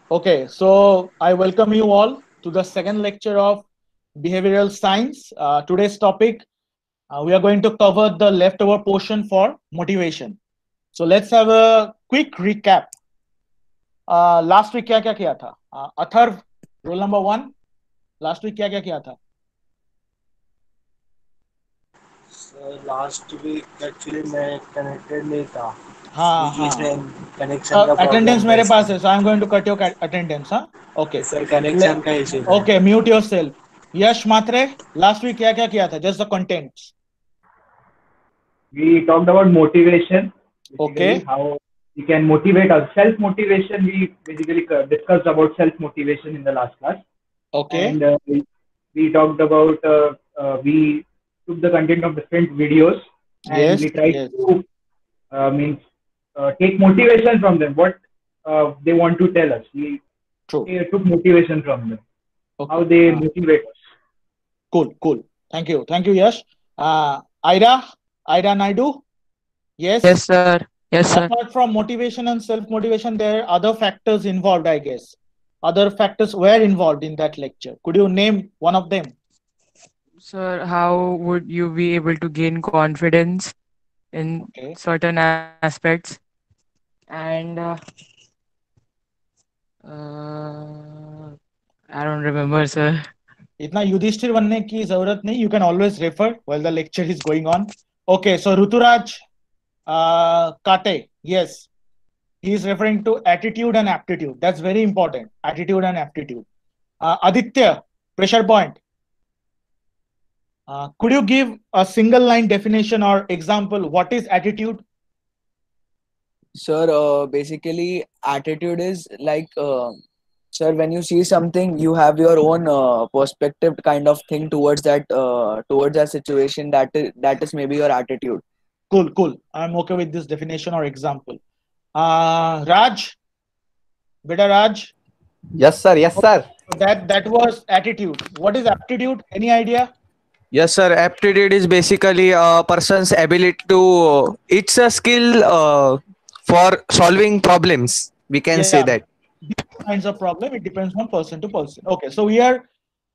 Okay, so I welcome you all to the second lecture of behavioral science. Today's topic, we are going to cover the leftover portion for motivation. So let's have a quick recap. Last week क्या क्या किया था? Atharva, roll number 1. Last week क्या क्या किया था? Last week actually मैं connected नहीं था. हाँ बीच बीच हाँ. में कनेक्शन का अटेंडेंस प्रॉब्लम था मेरे पास इसलिए. है, so I'm going to cut your attendance. हाँ. Okay. सर कनेक्शन का इशू था. Okay, mute yourself. यश मात्रे, लास्ट वीक क्या क्या किया था? Just the contents. We talked about motivation, basically Okay. how we can motivate us. Self motivation, we basically discussed about self motivation in the last class. Okay. And we talked about, we took the content of different videos and Yes. we tried Yes. to means take motivation from them, what they want to tell us. We True. took motivation from them, how Okay. they motivate us. Cool. Cool. Thank you. Thank you, Yash. Ida Naidu. Yes, Yes. sir. Yes, sir. Apart from motivation and self motivation, there are other factors involved, I guess. Other factors were involved in that lecture. Could you name one of them? Sir, how would you be able to gain confidence in Okay. certain aspects? And uh, I don't remember, sir. इतना युधिष्ठिर बनने की जरूरत नहीं. You can always refer while the lecture is going on. Okay, so Ruturaj Kate, yes, he is referring to attitude and aptitude. That's very important. Attitude and aptitude. Aditya, pressure point. Could you give a single line definition or example? What is attitude? Sir, basically, attitude is like, sir, when you see something, you have your own perspective kind of thing towards that situation. That is maybe your attitude. Cool, cool. I'm okay with this definition or example. Raj, beta Raj. Yes, sir. Yes, sir. That was attitude. What is aptitude? Any idea? Yes, sir. Aptitude is basically a person's ability to. It's a skill for solving problems. We can say Yeah, that. different kinds of problem. It depends on person to person. Okay, so we are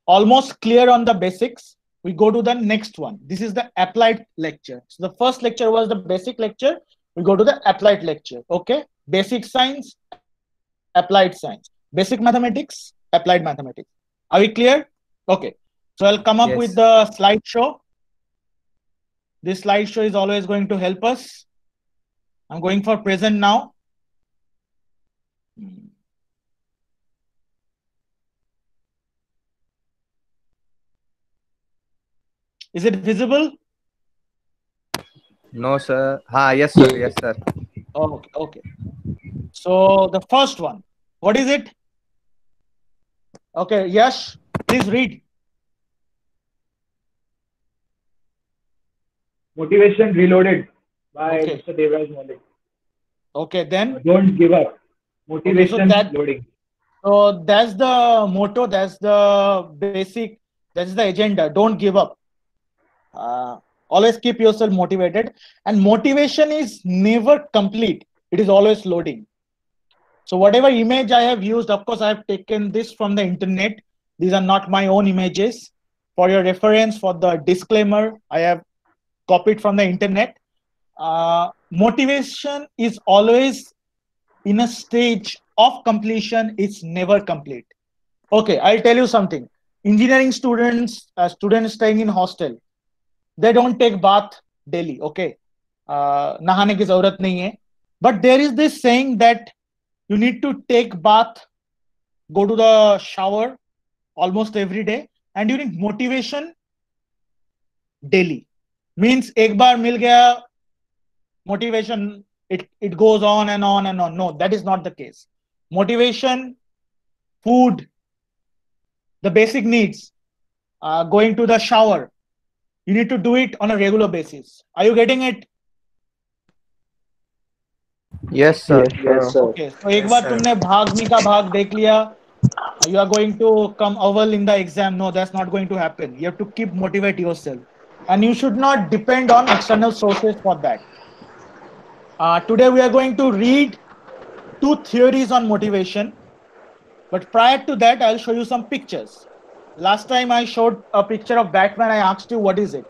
almost clear on the basics. We go to the next one. This is the applied lecture. So the first lecture was the basic lecture. We go to the applied lecture. Okay, basic science, applied science, basic mathematics, applied mathematics. Are we clear? Okay. So I'll come up with Yes. the slideshow. This slideshow is always going to help us. I'm going for present now. Is it visible? No, sir. Yes, sir. Yes, sir. Okay, okay. So the first one, what is it? Okay, Yash, please read. Motivation Reloaded by Okay. Mr. Devraj Malik. Okay, then. Don't give up. Okay, so Motivation loading. that's the motto, that's the basic, that's the agenda. Don't give up. Always keep yourself motivated. And motivation is never complete. It is always loading. So whatever image I have used, of course, I have taken this from the internet. These are not my own images. For your reference, for the disclaimer, I have copied from the internet. Motivation is always in a stage of completion. It's never complete. Okay, I'll tell you something. Engineering students staying in hostel, they don't take bath daily. Okay, नहाने की जरूरत नहीं है. But there is this saying that you need to take bath, go to the shower almost every day, and you need motivation daily. Means एक बार मिल गया motivation, it goes on and on and on. No, that is not the case. Motivation, food, the basic needs, going to the shower, you need to do it on a regular basis. Are you getting it? Yes, sir. Yes, sir. Okay, so एक बार तुमने भाग मिका भाग देख लिया, you are going to come awal in the exam. No, that's not going to happen. You have to keep motivate yourself, and you should not depend on external sources for that. Today we are going to read two theories on motivation. But prior to that, I'll show you some pictures. Last time I showed a picture of Batman. I asked you, what is it?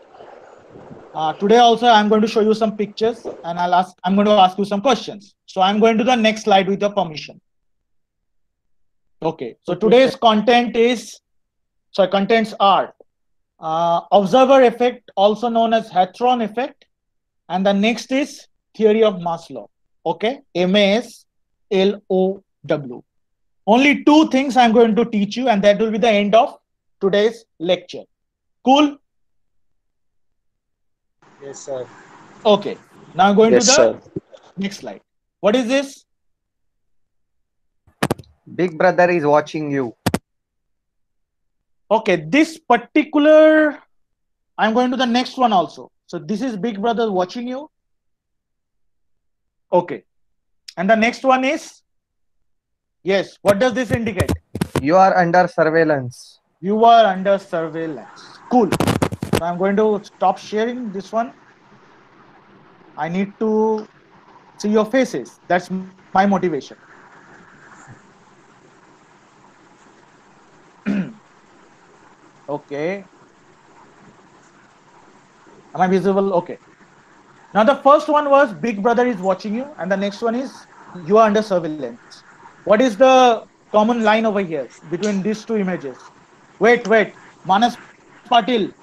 Today also, I'm going to show you some pictures and I'm going to ask you some questions. So I'm going to the next slide with your permission. Okay. So today's contents are observer effect, also known as Hetheron effect. And the next is theory of Maslow. Okay. MASLOW. Only two things I'm going to teach you, and that will be the end of today's lecture. Cool? Yes, sir. Okay. Now I'm going Yes, to the sir. next slide. What is this? Big brother is watching you. Okay. This particular, I'm going to the next one also. So this is Big Brother watching you. Okay. And the next one is, yes. What does this indicate? You are under surveillance. You are under surveillance. Cool. So I'm going to stop sharing this one. I need to see your faces. That's my motivation. Okay. Am I visible? Okay. Now the first one was Big Brother is watching you, and the next one is you are under surveillance. What is the common line over here between these two images? Wait. Manas Patil.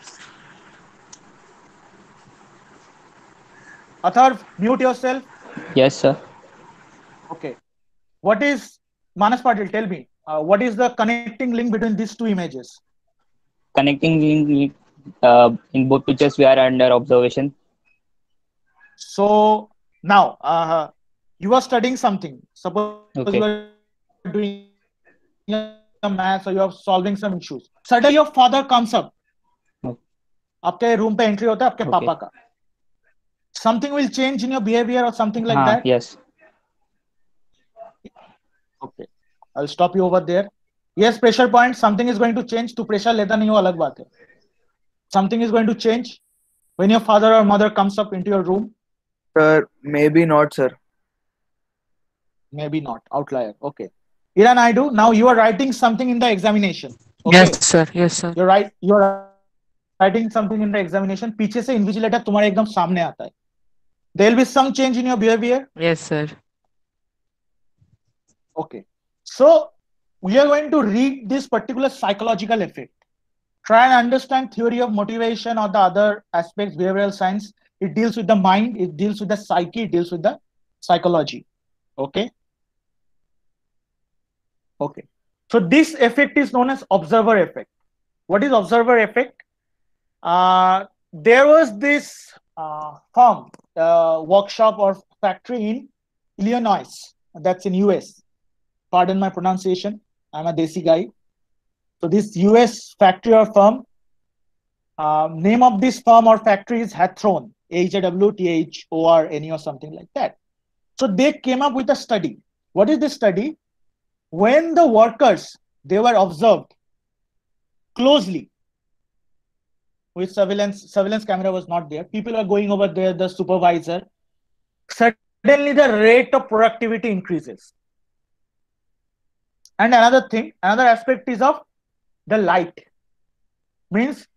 Atharv, mute yourself. Yes, sir. Okay. What is Manas Patil? Tell me. What is the connecting link between these two images? Connecting link in both pictures, we are under observation. So now you are studying something. Suppose Okay. you are doing a math or you are solving some issues. Suddenly your father comes up. Okay. आपके room पे entry होता है आपके Okay. पापा का. Something will change in your behavior or something like that. Yes. Okay. I'll stop you over there. Yes, pressure point. Something is going to change. तू pressure लेता नहीं हो अलग बात है. Something is going to change when your father or mother comes up into your room. Sir, maybe not, sir. Maybe not. Outlier. Okay. Ira Naidu, now you are writing something in the examination. Okay. Yes, sir. Yes, sir. You're writing something in the examination. पीछे से invigilator तुम्हारे एकदम सामने आता है. There will be some change in your behavior. Yes, sir. Okay. So we are going to read this particular psychological effect. Try and understand theory of motivation or the other aspects, behavioral science. It deals with the mind, it deals with the psyche, it deals with the psychology. Okay. Okay. So this effect is known as observer effect. What is observer effect? There was this farm, workshop or factory in Illinois. That's in US. Pardon my pronunciation. I'm a Desi guy. So this US factory or firm, name of this firm or factory is Hetheron, HAWTHORNE or something like that. So they came up with a study. What is this study? When the workers, they were observed closely with surveillance camera was not there. People are going over there, the supervisor. Suddenly the rate of productivity increases. And another aspect is of the light. Means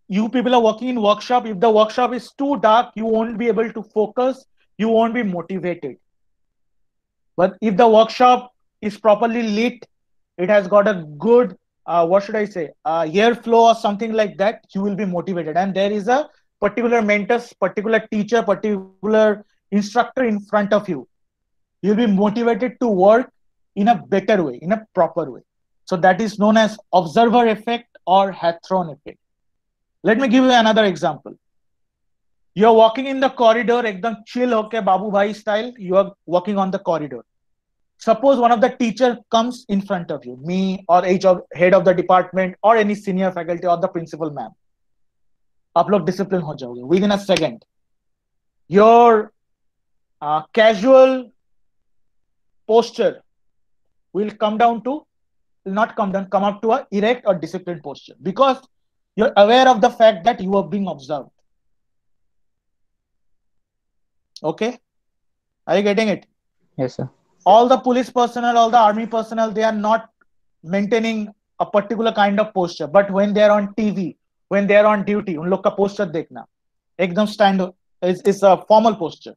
you people are working in workshop. If the workshop is too dark, you won't be able to focus. You won't be motivated. But if the workshop is properly lit, it has got a good, airflow or something like that, you will be motivated. And there is a particular mentor, particular teacher, particular instructor in front of you. You'll be motivated to work in a better way, in a proper way. So that is known as observer effect or Hetheron effect. Let me give you another example. You are walking in the corridor, ekdam chill hoke Babu Bhai style, you are walking on the corridor. Suppose one of the teacher comes in front of you, me or head of the department or any senior faculty or the principal ma'am. आप लोग discipline हो जाओगे within a second. Your casual posture will come up to a erect or disciplined posture because you're aware of the fact that you are being observed. Okay, are you getting it? Yes, sir. all the police personnel, all the army personnel, they are not maintaining a particular kind of posture. But when they are on TV, when they are on duty, उन लोग का posture देखना, एकदम stand is a formal posture.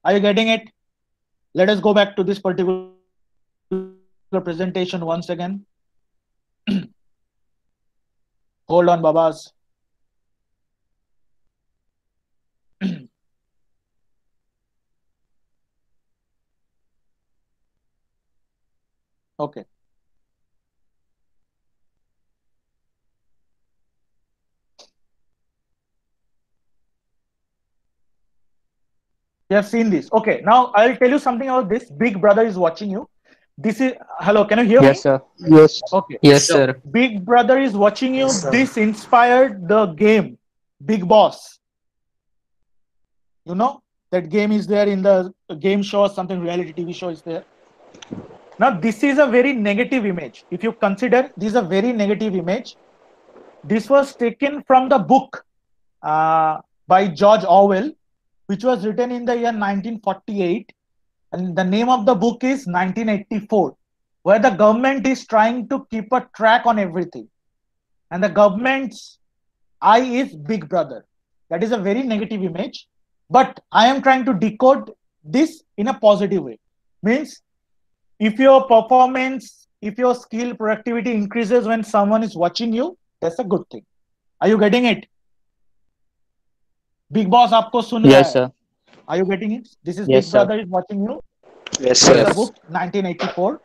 Are you getting it? Let us go back to this particular presentation once again. Hold on, Babas. Okay. You have seen this. Okay. Now I'll tell you something about this. Big Brother is watching you. This is hello. Can you hear Yes, me? sir. Yes. Okay. Yes, sir. Big Brother is watching you. Yes, sir. This inspired the game Big Boss. You know that game is there in the game show, something reality TV show is there. Now this is a very negative image. If you consider this is a very negative image, this was taken from the book by George Orwell, which was written in the year 1948, and the name of the book is 1984, where the government is trying to keep a track on everything, and the government's eye is Big Brother. That is a very negative image, but I am trying to decode this in a positive way. Means if your performance, if your skill, productivity increases when someone is watching you, that's a good thing. Are you getting it? Big Boss आपको सुन रहा Yes, है. sir. Are you getting it? This is Yes, Big sir. Brother is watching you. Yes, This is sir. the book 1984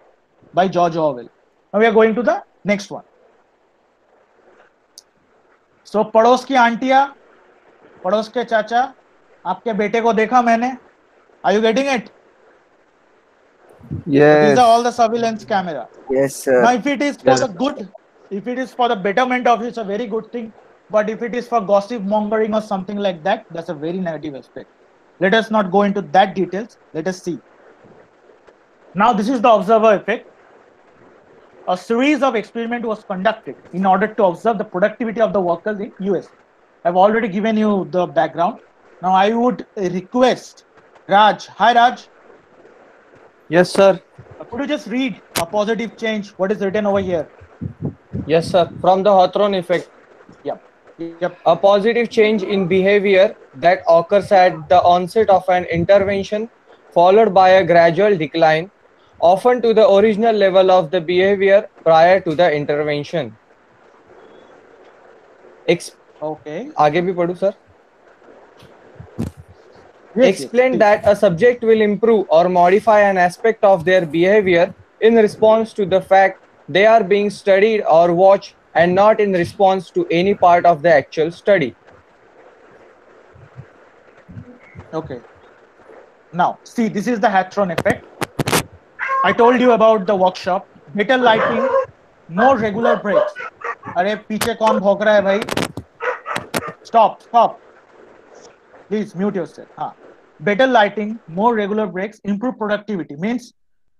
by George Orwell. Now we are going to the next one. So पड़ोस की आंटिया, पड़ोस के चाचा, आपके बेटे को देखा मैंने. Are you getting it? These Yes. are all the surveillance camera. Yes, sir. Now, if it is for the good, if it is for the betterment of it, it's a very good thing. But if it is for gossip mongering or something like that, that's a very negative aspect. Let us not go into that details. Let us see. Now, this is the observer effect. A series of experiments was conducted in order to observe the productivity of the workers in US. I've already given you the background. Now, I would request Raj. Hi, Raj. Yes, sir. Could you just read a positive change? What is written over here? Yes, sir. From the Hawthorne effect, Yep. a positive change in behavior that occurs at the onset of an intervention, followed by a gradual decline, often to the original level of the behavior prior to the intervention. Okay. आगे भी पढ़ूं sir? Yes, Explain yes, that a subject will improve or modify an aspect of their behavior in response to the fact they are being studied or watched, and not in response to any part of the actual study. Okay. Now, see, this is the Hawthorne effect. I told you about the workshop. Better lighting, more regular breaks. अरे पीछे कौन भौंक रहा है भाई? Stop. Please mute yourself. हाँ. Better lighting, more regular breaks, improve productivity. Means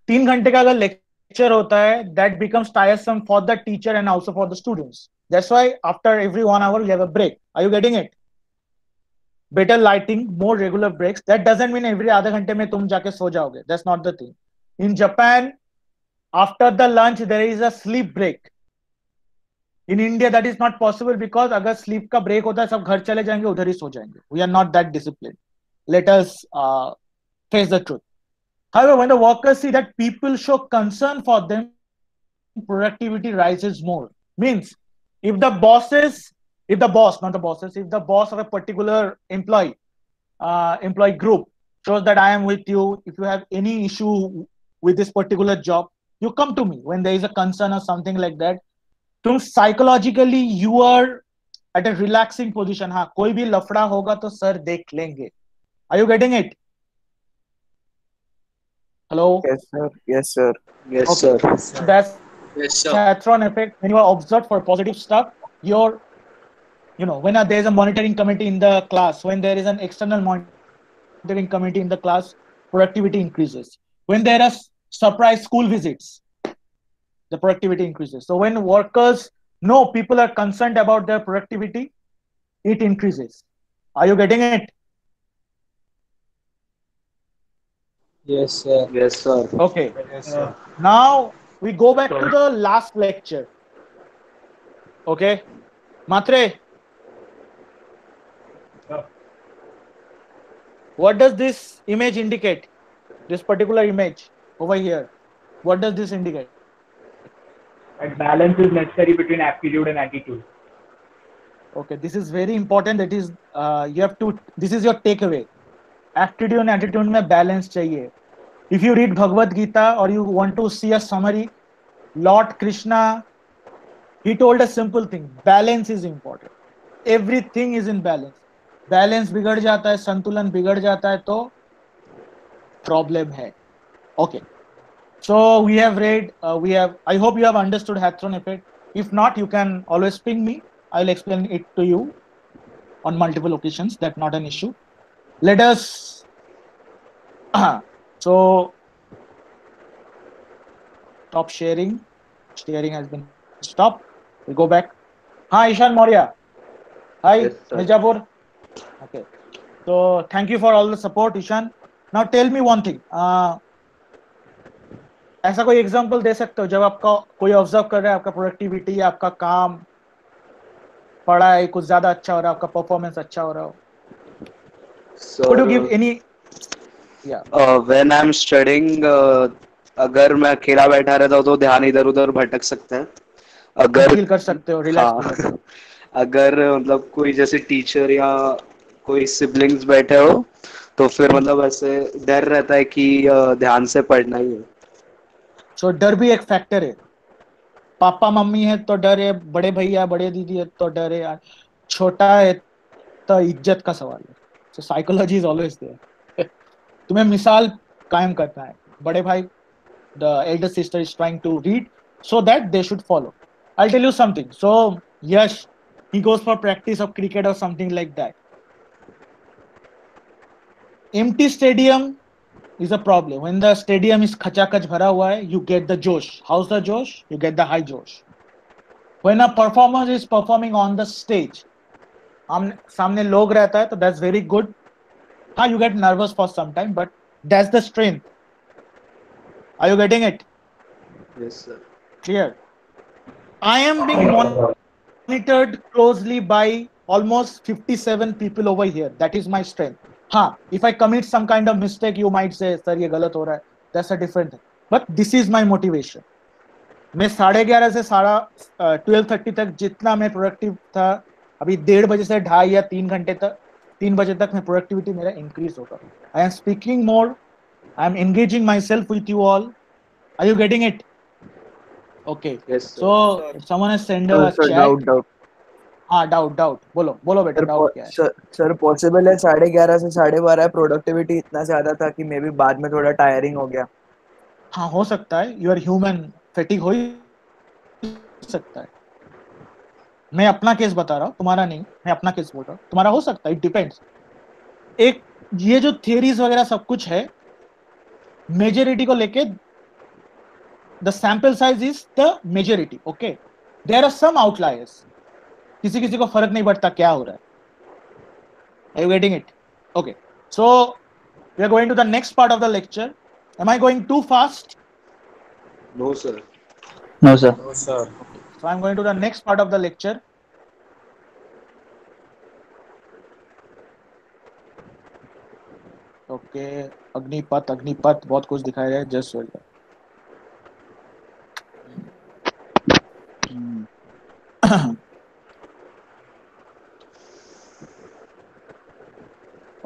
3 घंटे का अगर lecture होता है, that becomes tiresome for the teacher and also for the students. That's why after every 1 hour you have a break. Are you getting it? Better lighting, more regular breaks. That doesn't mean every आधे घंटे में तुम जाके सो जाओगे. That's not the thing. In Japan, after the lunch there is a sleep break. In India that is not possible because अगर sleep का break होता है सब घर चले जाएंगे उधर ही सो जाएंगे. We are not that disciplined. Let us face the truth. However, when the workers see that people show concern for them, productivity rises more. Means if the boss, not the bosses, if the boss of a particular employee group shows that I am with you, if you have any issue with this particular job, you come to me when there is a concern or something like that. So psychologically you are at a relaxing position. हाँ, कोई भी लफड़ा होगा तो sir देख लेंगे. Are you getting it? Hello? Yes, sir. Yes, sir. Yes, Okay. sir. So that's Hawthorne effect. When you are observed for positive stuff, you're, when there is a monitoring committee in the class, when there is an external monitoring committee in the class, productivity increases. When there are surprise school visits, the productivity increases. So when workers know people are concerned about their productivity, it increases. Are you getting it? Yes, sir. Yes, sir. Okay. Yes, sir. Now we go back to the last lecture. Okay. Matre, Uh, what does this image indicate? This particular image over here. What does this indicate? and balance is necessary between aptitude and attitude. Okay, this is very important. That is, you have to. This is your takeaway. Aptitude and attitude में balance चाहिए. If you read Bhagavad Gita or you want to see a summary, Lord Krishna, he told a simple thing: balance is important. Everything is in balance. Balance बिगड़ जाता है, संतुलन बिगड़ जाता है तो problem है. Okay. So we have read. I hope you have understood Hatron effect. If not, you can always ping me. I'll explain it to you on multiple occasions. That's not an issue. Let us. So stop sharing. Sharing has been stopped. We go back. Hi, Ishan Maurya. Hi, Yes, sir. Mijapur. Okay. So thank you for all the support, Ishan. Now tell me one thing. ऐसा कोई example दे सकते हो जब आपका कोई observe कर रहा है, आपका प्रोडक्टिविटी, आपका काम, पढ़ाई कुछ ज्यादा अच्छा हो रहा है, आपका परफॉर्मेंस अच्छा हो रहा हो? Could you give Sir, any? Yeah. when I'm studying, अगर मैं अकेला बैठा रहता हूँ तो ध्यान इधर उधर भटक सकता है. अगर फील कर सकते हो, रिलैक्स फील कर सकते हो. अगर मतलब कोई जैसे टीचर या कोई सिबलिंग्स बैठे हो तो फिर मतलब ऐसे डर रहता है कि ध्यान से पढ़ना ही है. सो डर भी एक फैक्टर है. पापा मम्मी है तो डर है, बड़े भैया बड़े दीदी है तो डर है यार, छोटा है तो इज्जत का सवाल है. So psychology is always there. तुम्हें मिसाल कायम करना है. बड़े भाई, the elder sister is trying to read so that they should follow. I'll tell you something. So Yash, he goes for practice of cricket or something like that. Empty stadium is a problem. When the stadium is khachakach bhara hua hai, you get the josh. How's the josh? You get the high josh. When a performer is performing on the stage, सामने लोग रहता है तो that's very good. हाँ, you get nervous for some time, but that's the strength. Are you getting it? Yes, sir. Clear. I am being monitored closely by almost 57 people over here. That is my strength. हाँ, if I commit some kind of mistake, you might say, sir, ये गलत हो रहा है. That's a different thing. But this is my motivation. मैं 11:30 से 12:30 तक जितना मैं प्रोडक्टिव था, अभी 1:30 बजे से 2:30 या 3 घंटे तक, 3 बजे तक मैं प्रोडक्टिविटी मेरा इंक्रीज होगा. I am speaking more. I am engaging myself with you all. Are you getting it? Okay. Yes, sir. So if someone has sent a Sir, chat. doubt. हाँ, डाउट बोलो बेटा, डाउट क्या है? Sir possible है 11:30 से 12:30 productivity इतना ज्यादा था कि मे बी बाद में थोड़ा टायरिंग हो गया. हाँ, हो सकता है. यू आर ह्यूमन, फैटिग हो ही सकता है. मैं अपना केस बता रहा हूँ, तुम्हारा नहीं. मैं अपना केस बोल रहा हूँ, तुम्हारा हो सकता है. It depends. एक ये जो थियरीज वगैरह सब कुछ है, मेजोरिटी को लेके the sample size is the majority. Okay, there are some outliers. किसी को फर्क नहीं पड़ता क्या हो रहा है. Are you getting it? Okay, so we are going to the next part of the lecture. Am I going too fast? No, sir. No, sir. No, sir. So I'm going to the next part of the lecture. Okay, Agnipath बहुत कुछ दिखाया है. Just wait.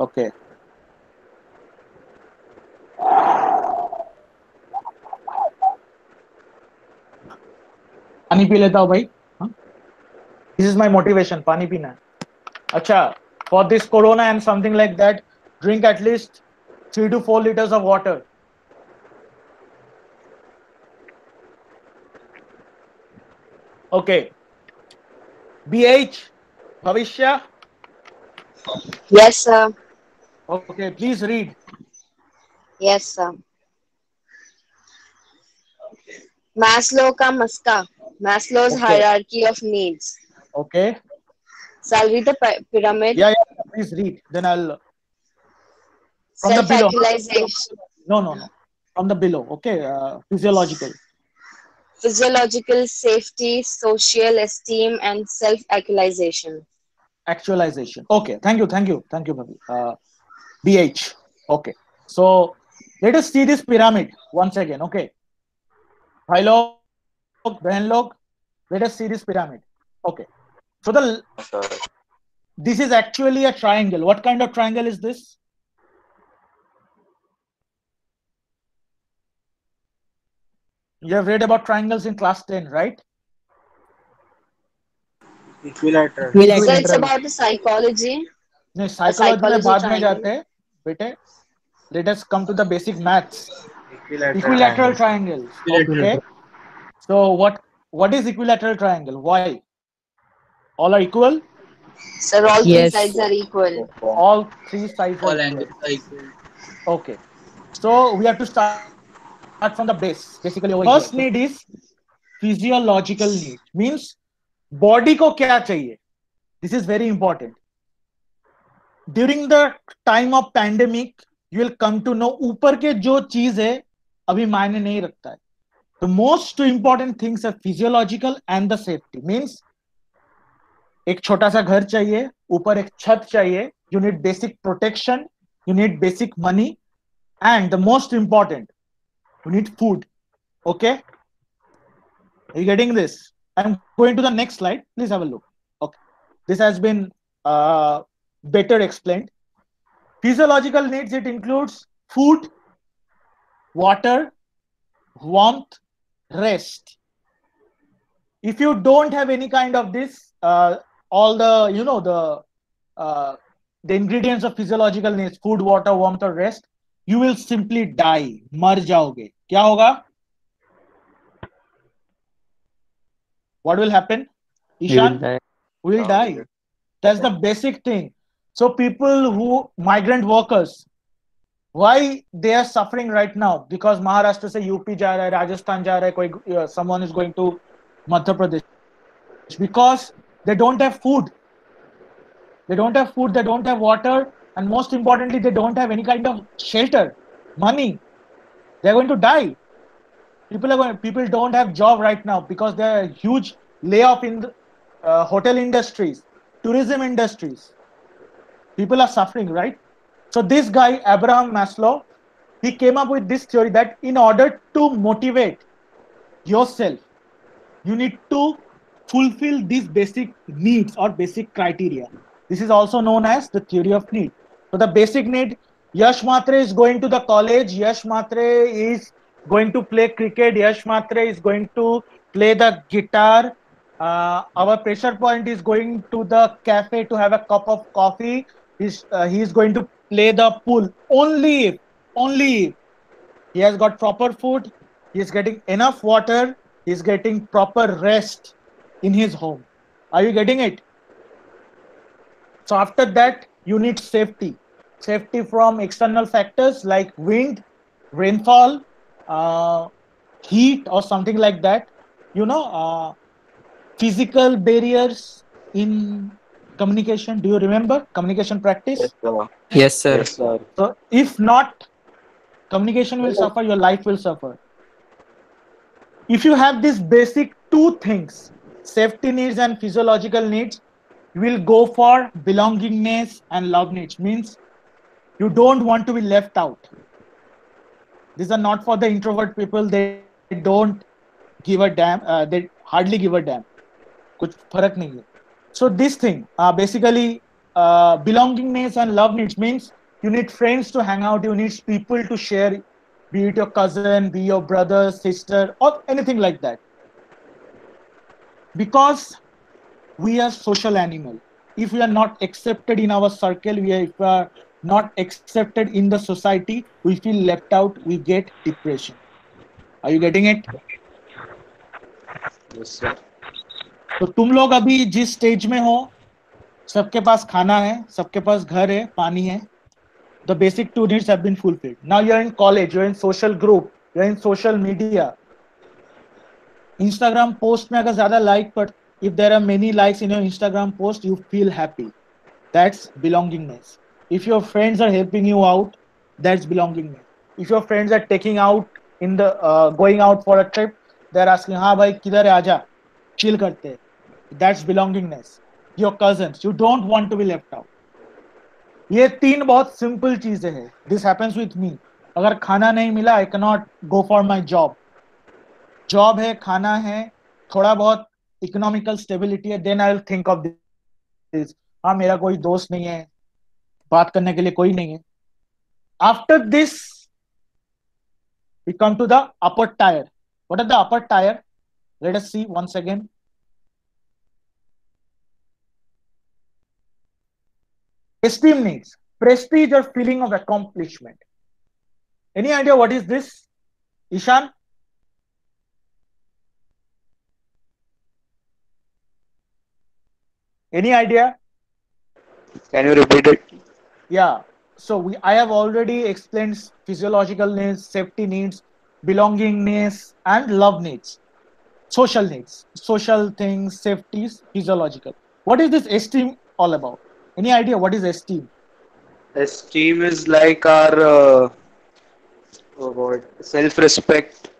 Okay. पानी P लेता हूँ भाई. This is my motivation. पानी पीना. अच्छा, for this corona and something like that, drink at least 3 to 4 liters of water. Okay. BH, Bhavishya. Yes, sir. Okay, please read. Yes, sir. Maslow ka maska. Maslow's Okay. hierarchy of needs. Okay. So I'll read the pyramid. Yeah, please read. Then I'll from the below. Self-actualization. No. From the below. Okay. Physiological. Physiological safety, social esteem, and self-actualization. Actualization. Okay. Thank you, Bhavi. BH. Okay. So let us see this pyramid once again. Okay. भाई लोग बहन लोग, let us see this pyramid. Okay. So this is actually a triangle. What kind of triangle is this? You have read about triangles in class 10, right? Equilateral. So it's about the psychology. नहीं, A psychology में psychology बाद में triangle. जाते हैं बेटे. Let us come to the basic maths. Equilateral Equilateral triangle. triangles. Okay. So what is equilateral triangle? Why? All are equal? So all three Yes. sides are equal. All three sides are All equal. angles are equal. Okay. So we have to start from the base. Basically over here. First need is physiological need. Means body को क्या चाहिए? This is very important. During the time of pandemic, you will come to know ऊपर के जो चीज है अभी मायने नहीं रखता है. The most two important things are physiological and the safety. Means एक छोटा सा घर चाहिए, ऊपर एक छत चाहिए. You need basic protection. You need basic money. And the most important, you need food. Okay? Are you getting this? I'm going to the next slide. Please have a look. Okay. This has been better explained. Physiological needs, it includes food, water, warmth, rest. If you don't have any kind of this, all the, the ingredients of physiological needs, food, water, warmth, or rest, you will simply die. मर जाओगे. क्या होगा? What will happen? Ishan? We will die. That's the basic thing. So people who, migrant workers, why they are suffering right now? Because Maharashtra से UP जा रहा है, Rajasthan जा रहा है, कोई someone is going to Madhya Pradesh, because they don't have food. They don't have food, they don't have water, and most importantly, they don't have any kind of shelter, money. They're going to die. People don't have job right now because there are huge layoff in the hotel industries, tourism industries. People are suffering, right? So this guy, Abraham Maslow, he came up with this theory that in order to motivate yourself, you need to fulfill these basic needs or basic criteria. This is also known as the theory of need. So the basic need, Yash Matre is going to the college, Yash Matre is going to play cricket, Yash Matre is going to play the guitar, our pressure point is going to the cafe to have a cup of coffee, he's going to play the pool. Only if he has got proper food, he is getting enough water, he is getting proper rest in his home. Are you getting it? So after that, you need safety. Safety from external factors like wind, rainfall, heat, or something like that. Physical barriers in communication. Do you remember communication practice? Yes, sir. Yes, sir. So if not, communication will suffer, your life will suffer. If you have these basic two things, safety needs and physiological needs, you will go for belongingness and love needs. Means you don't want to be left out. These are not for the introvert people. They don't give a damn. They hardly give a damn. कुछ फर्क नहीं है. So this thing, basically, belongingness and love needs means you need friends to hang out. You need people to share, be it your cousin, be your brother, sister, or anything like that. Because we are social animal. If we are not accepted in our circle, if we are not accepted in the society, we feel left out, we get depression. Are you getting it? Yes, sir. तो तुम लोग अभी जिस stage में हो, सबके पास खाना है, सबके पास घर है, पानी है. The basic two needs have been fulfilled. Now you are in college, you are in social group, you are in social media. Instagram post में अगर ज़्यादा like, but if there are many likes in your Instagram post, you feel happy. That's belongingness. If your friends are helping you out, that's belongingness. if your friends are taking out in the going out for a trip, they're asking, हाँ भाई किधर है, आजा, chill करते हैं. That's belongingness. Your cousins, you don't want to be left out. ये 3 बहुत simple चीजें हैं. This happens with me. अगर खाना नहीं मिला, I cannot go for my job. Job है, खाना है, थोड़ा बहुत इकोनॉमिकल स्टेबिलिटी है, then I will think of this. हाँ, मेरा कोई दोस्त नहीं है, बात करने के लिए कोई नहीं है. After this we come to the upper tier. What are the upper tier? Let us see once again. Esteem needs, prestige or feeling of accomplishment. Any idea what is this, Ishan? Any idea? Can you repeat it? Yeah. So I have already explained physiological needs, safety needs, belongingness, and love needs. Social needs, social things, safeties, physiological. What is this esteem all about? Any idea what is esteem? Esteem is like our oh God, self-respect.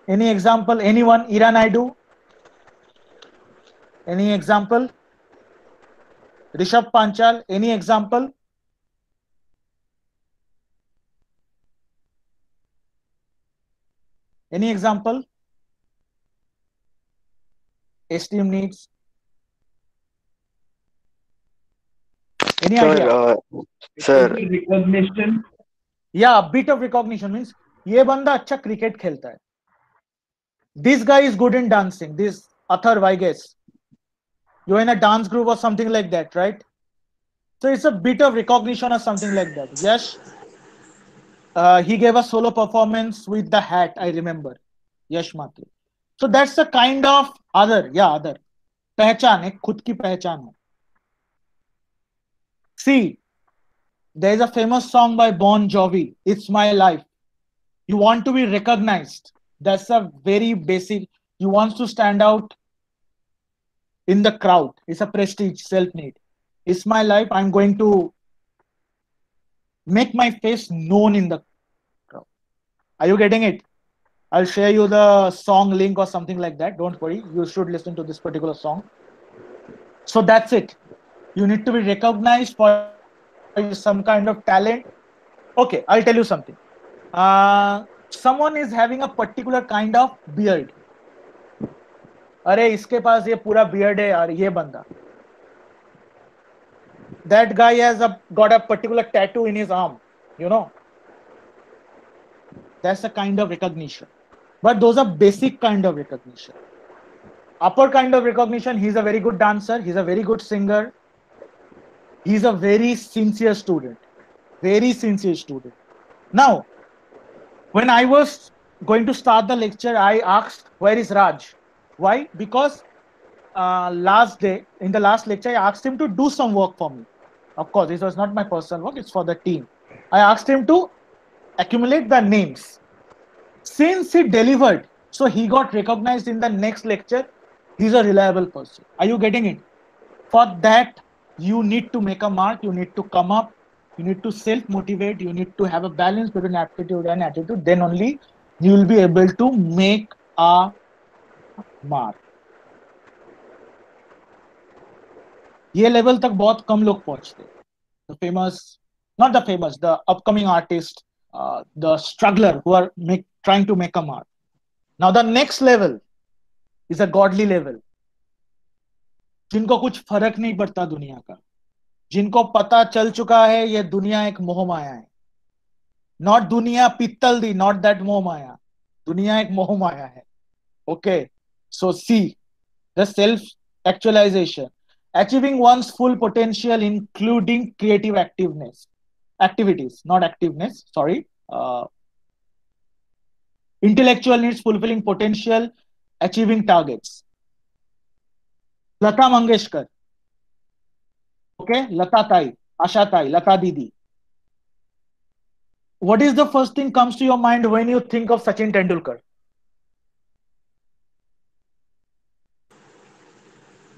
Any example? Anyone? Ira Naidu? Any example? Rishabh Panchal? Any example? Any example? Esteem needs. Any idea? Sir, Recognition. Yeah, a bit of recognition means ये बंदा अच्छा cricket खेलता है. This guy is good in dancing. This Atharv, I guess. You're in a dance group or something like that, right? So it's a bit of recognition or something like that. Yes. He gave a solo performance with the hat, I remember. Yash Matre. So that's a kind of other. Yeah, other. पहचान है, खुद की पहचान है. See, there is a famous song by Bon Jovi, It's My Life. You want to be recognized. That's a very basic. You want to stand out in the crowd. It's a prestige, self-need. It's my life. I'm going to make my face known in the crowd. Are you getting it? I'll share you the song link or something like that. Don't worry. You should listen to this particular song. So that's it. You need to be recognized for some kind of talent. Okay, I'll tell you something. Someone is having a particular kind of beard. अरे इसके पास ये पूरा beard है यार, ये बंदा. That guy has got a particular tattoo in his arm, you know. That's a kind of recognition. But those are basic kind of recognition. Upper kind of recognition, he's a very good dancer, he's a very good singer, he's a very sincere student. Very sincere student. Now, when I was going to start the lecture, I asked, where is Raj? Why? Because last day, in the last lecture, I asked him to do some work for me. Of course, this was not my personal work, it's for the team. I asked him to accumulate the names. Since he delivered, so he got recognized in the next lecture. He's a reliable person. Are you getting it? For that, you need to make a mark, you need to come up, you need to self-motivate, you need to have a balance between aptitude and attitude. Then only you will be able to make a mark. ये level तक बहुत कम लोग पहुंचते. The famous, not the famous, the upcoming artist, the struggler who are trying to make a mark. Now the next level is a godly level. जिनको कुछ फर्क नहीं पड़ता दुनिया का, जिनको पता चल चुका है ये दुनिया एक मोह माया है. Not दुनिया पित्तल दी, not that मोह माया. दुनिया एक मोह माया है. Okay, so see the self actualization, achieving one's full potential, including creative activities, not activeness, sorry. Intellectual needs, fulfilling potential, achieving targets. Lata Mangeshkar. Okay, Lata Tai, Asha Tai, Lata Didi. What is the first thing comes to your mind when you think of Sachin Tendulkar?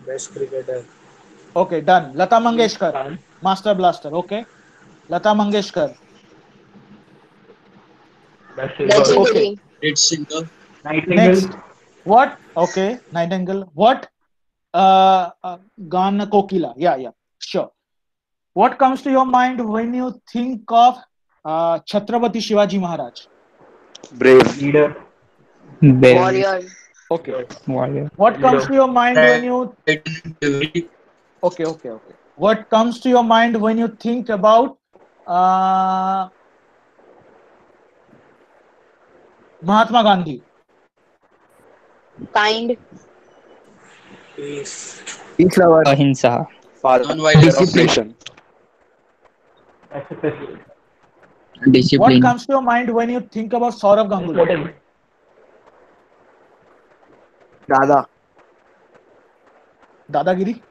Best cricketer. Okay, done. Lata Mangeshkar, Master Blaster. Okay, Lata Mangeshkar. Best singer. Legendary. Great singer. Nightingale. Next. What? Okay, Nightingale. What? Gana Kokila. Yeah, yeah, sure. What comes to your mind when you think of Chhatrapati Shivaji Maharaj? Brave. Leader. Bravery. Warrior. Okay. Warrior. What comes to Leader. your mind when you Right and bravery. okay. What comes to your mind when you think about uh, Mahatma Gandhi? Kind. Peace. Peace lover. Ahimsa. Father of Non-violence. nation. Pacifist. What Discipline. comes to your mind when you think about Saurav Ganguly? Important. Dada. Dadagiri?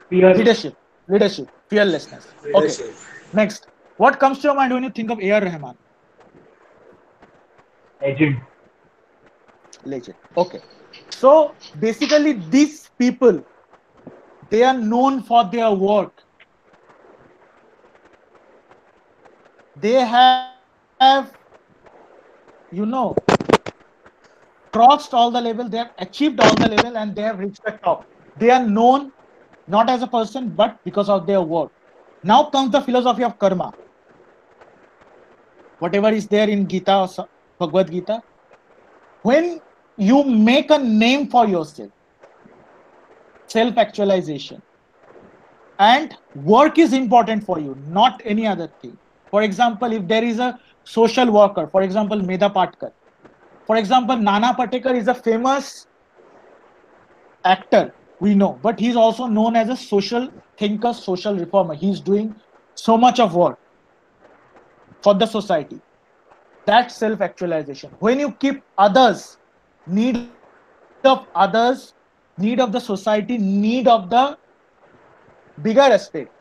Fierce. Leadership, fearlessness. Okay. Leadership. Next. What comes to your mind when you think of A.R. Rahman? Legend. Legend. Okay. So basically, these people, they are known for their work. They have, crossed all the level, they have achieved all the level, and they have reached the top. They are known not as a person, but because of their work. Now comes the philosophy of karma. Whatever is there in Gita or Bhagavad Gita, when you make a name for yourself, self-actualization, and work is important for you, not any other thing. For example, if there is a social worker, for example, Medha Patkar, for example, Nana Patekar is a famous actor, we know, but he's also known as a social thinker, social reformer. He's doing so much of work for the society. That's self-actualization. When you keep others, need of others, need of the society, need of the bigger aspect,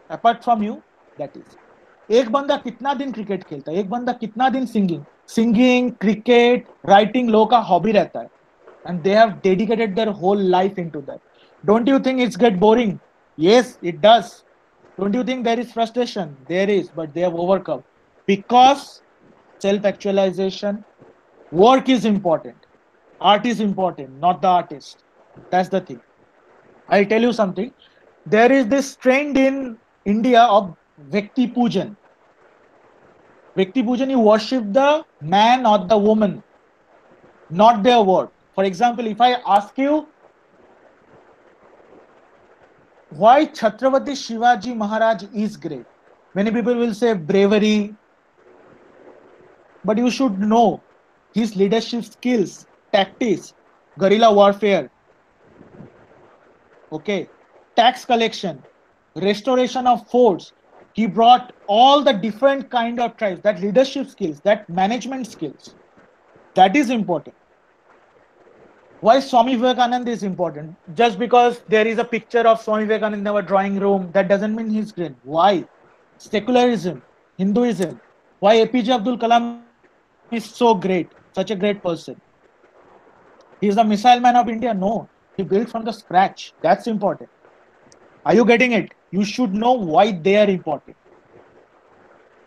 apart from you, that is. एक बंदा कितना दिन cricket खेलता है, एक बंदा कितना दिन सिंगिंग क्रिकेट राइटिंग लोगों का हॉबी रहता है, and they have dedicated their whole life into that. Don't you think it's get boring? Yes, it does. Don't you think there is frustration? There is, but they have overcome. Because self-actualization, work is important. Art is important, not the artist. That's the thing. I'll tell you something. There is this trend in India of Vyakti Pujan. Vyakti Pujan, you worship the man or the woman, not their work. For example, if I ask you, why Chhatrapati Shivaji Maharaj is great? Many people will say bravery, but you should know his leadership skills, tactics, guerrilla warfare, okay, tax collection, restoration of forts. He brought all the different kind of tribes, that leadership skills, that management skills. That is important. Why Swami Vivekananda is important? Just because there is a picture of Swami Vivekananda in our drawing room, that doesn't mean he's great. Why? Secularism, Hinduism. Why APJ Abdul Kalam is so great, such a great person? He is the missile man of India? No. He built from the scratch. That's important. Are you getting it? You should know why they are important.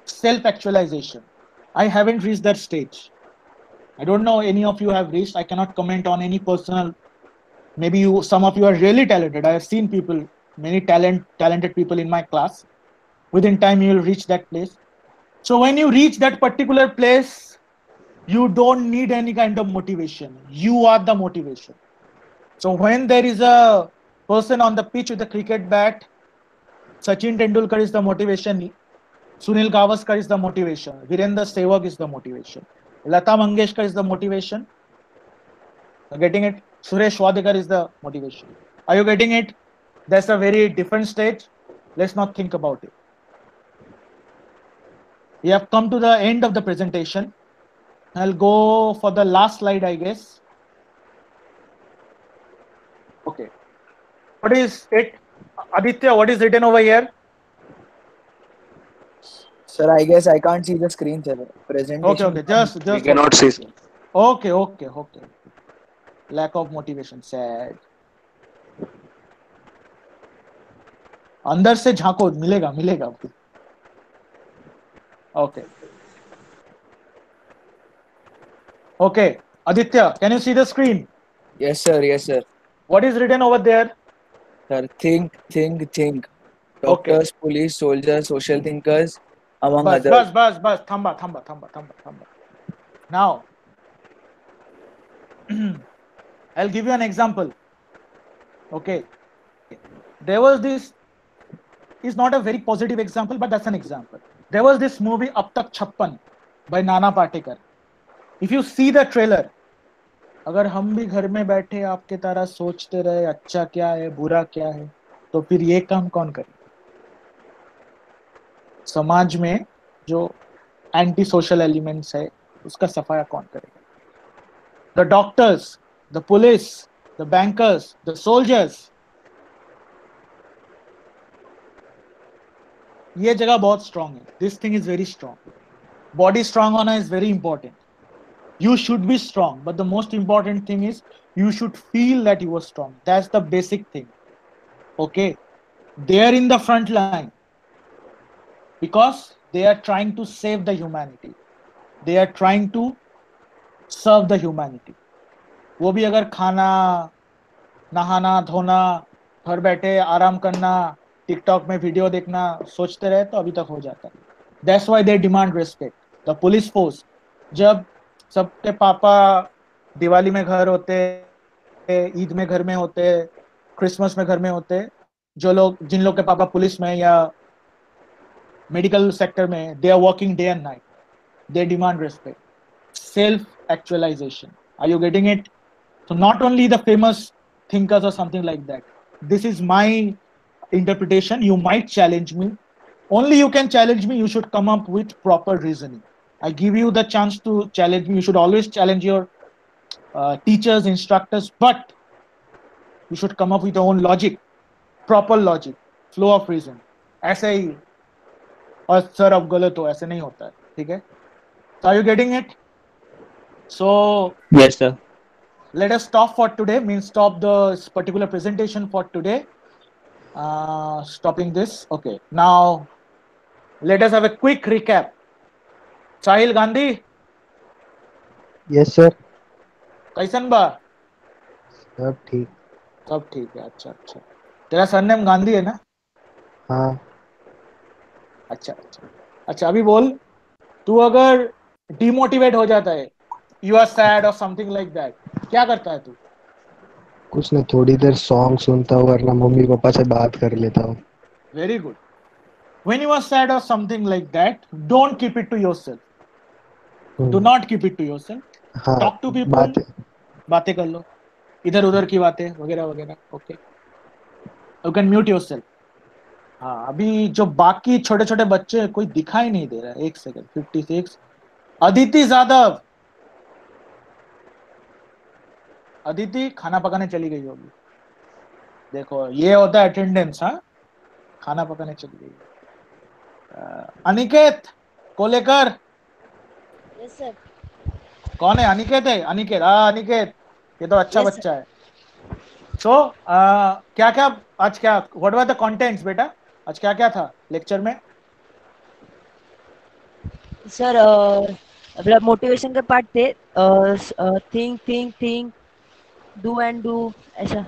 Self-actualization. I haven't reached that stage. I don't know any of you have reached. I cannot comment on any personal. Maybe you, some of you are really talented. I have seen people, many talented people in my class. Within time, you will reach that place. So when you reach that particular place, you don't need any kind of motivation. You are the motivation. So when there is a person on the pitch with a cricket bat, Sachin Tendulkar is the motivation. Sunil Gavaskar is the motivation. Virendra Sehwag is the motivation. Lata Mangeshkar is the motivation. You're getting it? Suresh Wadekar is the motivation. Are you getting it? That's a very different stage. Let's not think about it. We have come to the end of the presentation. I'll go for the last slide, I guess. Okay. What is it? Aditya, what is written over here? Sir, I guess I can't see the screen, sir. Presentation. Okay. Just. We cannot see. Okay. Lack of motivation. Sad. अंदर से झांको मिलेगा. Okay. Okay, Aditya, can you see the screen? Yes, sir. Yes, sir. What is written over there? Sir, think. Okay. Doctors, police, soldiers, social thinkers, among Bas, others. thamba. Now, I'll give you an example. Okay. There was this, is not a very positive example, but that's an example. There was this movie Ab Tak Chhappan by Nana Patekar. If you see the trailer, अगर हम भी घर में बैठे आपके तरह सोचते रहे अच्छा क्या है बुरा क्या है तो फिर ये काम कौन करे समाज में जो एंटी सोशल एलिमेंट्स है उसका सफाया कौन करेगा the doctors the police the bankers the soldiers ये जगह बहुत स्ट्रांग है this thing is very strong body strong होना is very important you should be strong but the most important thing is you should feel that you are strong that's the basic thing okay they are in the front line because they are trying to save the humanity they are trying to serve the humanity वो भी अगर खाना नहाना धोना घर बैठे आराम करना टिकटॉक में वीडियो देखना सोचते रहे तो अभी तक हो जाता है that's why they demand respect the police force जब सबके पापा दिवाली में घर होते ईद में घर में होते क्रिसमस में घर में होते जिन लोग के पापा पुलिस में या मेडिकल सेक्टर में they are working day and night they demand respect self actualization are you getting it so not only the famous thinkers और something like that this is my interpretation you might challenge me only you can challenge me you should come up with proper reasoning I give you the chance to challenge me. You should always challenge your teachers, instructors, but you should come up with your own logic, proper logic, flow of reason. ऐसे ही और sir अब गलत हो ऐसे नहीं होता है ठीक है So are you getting it? So Yes, sir. Let us stop for today. Means stop the particular presentation for today. Stopping this. Okay. Now let us have a quick recap. Sahil Gandhi yes sir कैसन बा सब ठीक है अच्छा तेरा surname Gandhi है ना हाँ अच्छा अभी बोल तू अगर डिमोटिवेट हो जाता है यू आर सैड और समथिंग लाइक दैट क्या करता है तू कुछ नहीं थोड़ी देर सॉन्ग सुनता हूँ वरना मम्मी पापा से बात कर लेता हूँ very good when you are sad or something like that don't keep it to yourself do not keep it to yourself हाँ talk to people बातें कर लो इधर उधर की बातें वगैरह वगैरह okay you can mute yourself हाँ अभी जो बाकी छोटे छोटे बच्चे कोई दिखाई नहीं दे रहा है एक सेकंड 56 अदिति जाधव अदिति खाना पकाने चली गई होगी देखो ये होता है अटेंडेंस हाँ खाना पकाने चली गई अनिकेत कोलेकर यस सर कौन है अनिकेत अनिकेत ये तो अच्छा बच्चा है सो क्या क्या आज क्या व्हाट वर द कंटेंट्स बेटा आज क्या क्या था लेक्चर में सर मतलब मोटिवेशन के पार्ट थे थिंक डू एंड डू ऐसा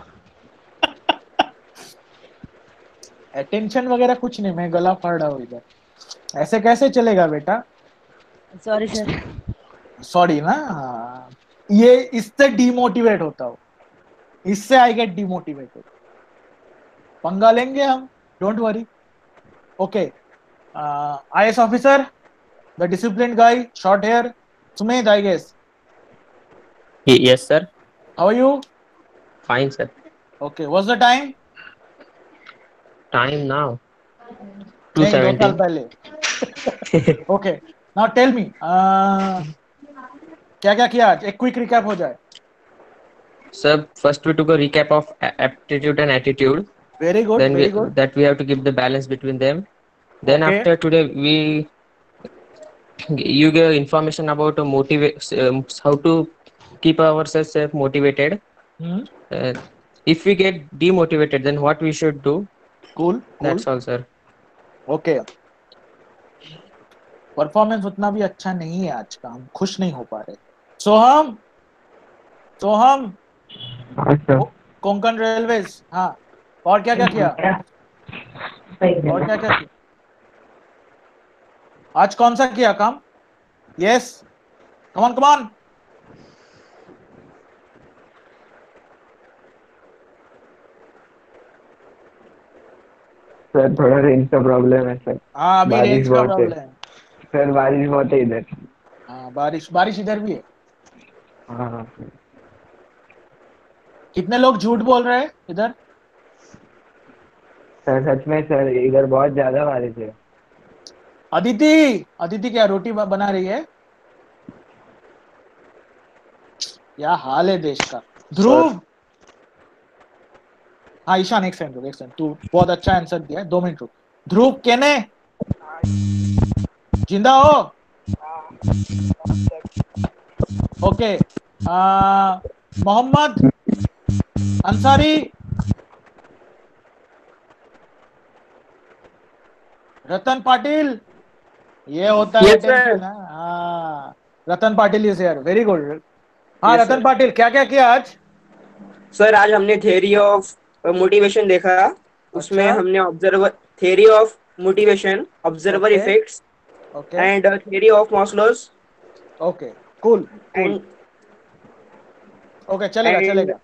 अटेंशन वगैरह कुछ नहीं मैं गला फाड़ रहा हूँ इधर ऐसे कैसे चलेगा बेटा सॉरी सर सॉरी ना ये इससे डिमोटिवेट होता हूँ इससे आई गेट डिमोटिवेटेड पंगा लेंगे हम don't worry okay IAS officer the disciplined guy short hair Sumedh I guess Yes, sir. How are you Fine, sir. Okay what's the time Time now. नहीं 2 साल 2:17. पहले ओके नाउ टेल मी क्या क्या किया आज एक क्विक रिकैप हो जाए Sir, first we took a recap of aptitude and attitude. Very good Then very good that we have to keep the balance between them. Then Okay. after today you give information about how to keep ourselves motivated. If we get demotivated, then what we should do? cool That's all, sir. Okay performance उतना भी अच्छा नहीं है आज का हम खुश नहीं हो पा रहे सोहम सोहम हाँ सर। कोंकण रेलवेज, हाँ। और क्या क्या किया? और क्या क्या किया? आज कौन सा किया काम? यस, कमान कमान। सर थोड़ा रेंज का प्रॉब्लम है सर। हाँ, अभी बारिश रेंज का बहुत है प्रॉब्लम है। सर, बारिश बहुत है इधर। हाँ, बारिश बारिश इधर भी है। हाँ कितने लोग झूठ बोल रहे हैं इधर? सर, सच में सर इधर बहुत ज्यादा बारिश है। अदिति, अदिति क्या रोटी बना रही है? क्या हाल है देश का। ध्रुव, हाँ ईशान, एक सेकंड, तू बहुत अच्छा आंसर दिया है, 2 मिनट रुक। ध्रुव केने जिंदा हो? ओके। मोहम्मद अंसारी, रतन पाटिल, ये होता है Yes, sir. टेंशन। हाँ, Ratan Patil is here, very good. हाँ Yes, रतन sir. पाटिल, क्या क्या किया आज? सर आज हमने थियरी ऑफ मोटिवेशन देखा। उसमें अच्छा, हमने observer theory of motivation, observer okay effects okay and theory of Maslow's okay, cool cool. And okay, चलेगा एंड चलेगा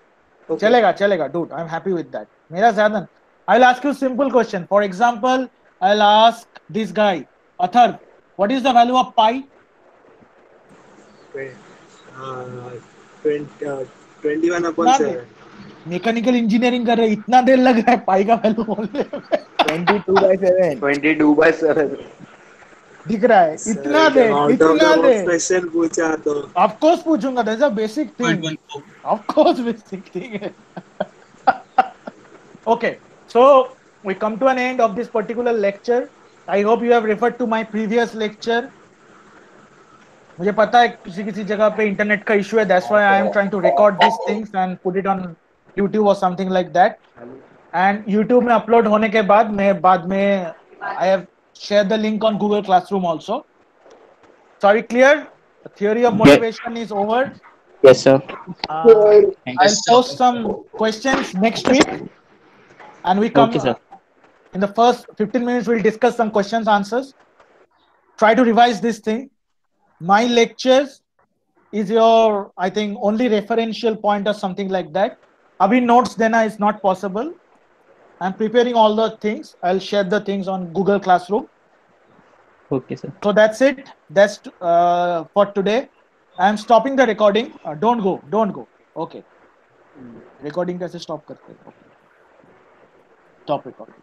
ओके चलेगा चलेगा, dude, I am happy with that. मेरा ज्यादा, I will ask you simple question. For example, I will ask this guy Atharv, what is the value of pi? 21/7. Mechanical engineering कर रहे, इतना देर लग रहा है पाई का वैल्यू बोलने में। 22/7। 22/7. दिख रहा है Sir, इतना the there, amount of the इतना above देर। question पूछा तो ऑफ कोर्स पूछूंगा, that's a basic thing, 0.14. Of course basic thing है। Okay, so we come to an end of this particular lecture. I hope you have referred to my previous lecture. मुझे पता है किसी किसी जगह पे इंटरनेट का इशू है, that's why I am trying to record these things and put it on YouTube or something like that. And YouTube में अपलोड होने के बाद मैं I have shared the link on Google Classroom also. So are you clear? The theory of motivation is over. Yes, sir. I'll post some questions next week, and we come Okay, sir. in the first 15 minutes. We'll discuss some questions, answers. Try to revise this thing. My lectures is your, I think, only referential point or something like that. Abhi notes dena is not possible. I'm preparing all the things. I'll share the things on Google Classroom. Okay, sir. So that's it. That's for today. I'm stopping the recording. Don't go. Okay. Recording कैसे stop करते हैं? Stop recording.